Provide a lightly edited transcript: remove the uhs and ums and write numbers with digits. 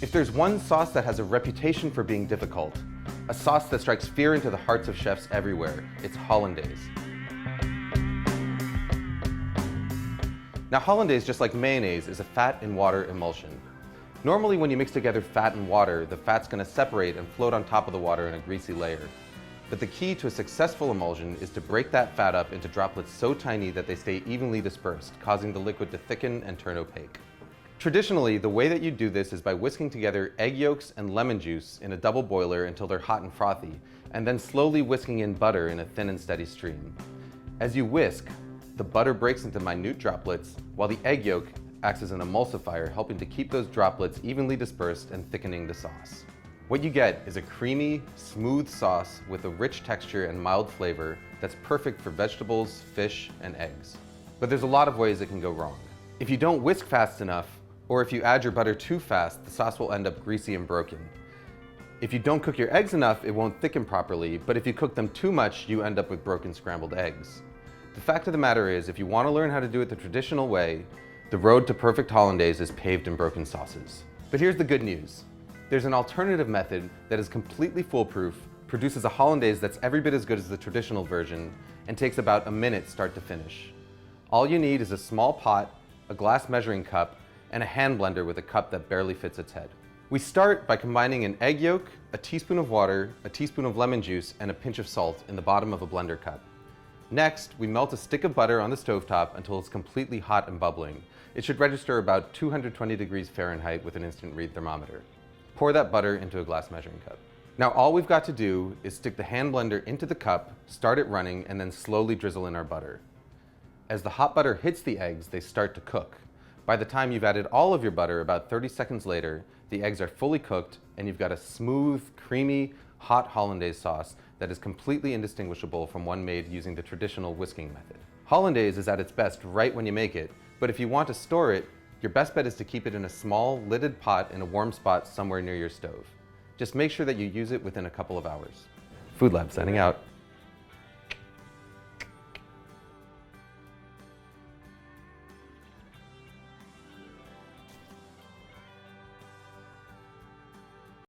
If there's one sauce that has a reputation for being difficult, a sauce that strikes fear into the hearts of chefs everywhere, it's Hollandaise. Now Hollandaise, just like mayonnaise, is a fat and water emulsion. Normally when you mix together fat and water, the fat's going to separate and float on top of the water in a greasy layer. But the key to a successful emulsion is to break that fat up into droplets so tiny that they stay evenly dispersed, causing the liquid to thicken and turn opaque. Traditionally, the way that you do this is by whisking together egg yolks and lemon juice in a double boiler until they're hot and frothy, and then slowly whisking in butter in a thin and steady stream. As you whisk, the butter breaks into minute droplets, while the egg yolk acts as an emulsifier, helping to keep those droplets evenly dispersed and thickening the sauce. What you get is a creamy, smooth sauce with a rich texture and mild flavor that's perfect for vegetables, fish, and eggs. But there's a lot of ways it can go wrong. If you don't whisk fast enough, or if you add your butter too fast, the sauce will end up greasy and broken. If you don't cook your eggs enough, it won't thicken properly, but if you cook them too much, you end up with broken scrambled eggs. The fact of the matter is, if you want to learn how to do it the traditional way, the road to perfect Hollandaise is paved in broken sauces. But here's the good news. There's an alternative method that is completely foolproof, produces a Hollandaise that's every bit as good as the traditional version, and takes about a minute start to finish. All you need is a small pot, a glass measuring cup, and a hand blender with a cup that barely fits its head. We start by combining an egg yolk, a teaspoon of water, a teaspoon of lemon juice, and a pinch of salt in the bottom of a blender cup. Next, we melt a stick of butter on the stovetop until it's completely hot and bubbling. It should register about 220 degrees Fahrenheit with an instant read thermometer. Pour that butter into a glass measuring cup. Now all we've got to do is stick the hand blender into the cup, start it running, and then slowly drizzle in our butter. As the hot butter hits the eggs, they start to cook. By the time you've added all of your butter, about 30 seconds later, the eggs are fully cooked and you've got a smooth, creamy, hot Hollandaise sauce that is completely indistinguishable from one made using the traditional whisking method. Hollandaise is at its best right when you make it, but if you want to store it, your best bet is to keep it in a small, lidded pot in a warm spot somewhere near your stove. Just make sure that you use it within a couple of hours. Food Lab signing out.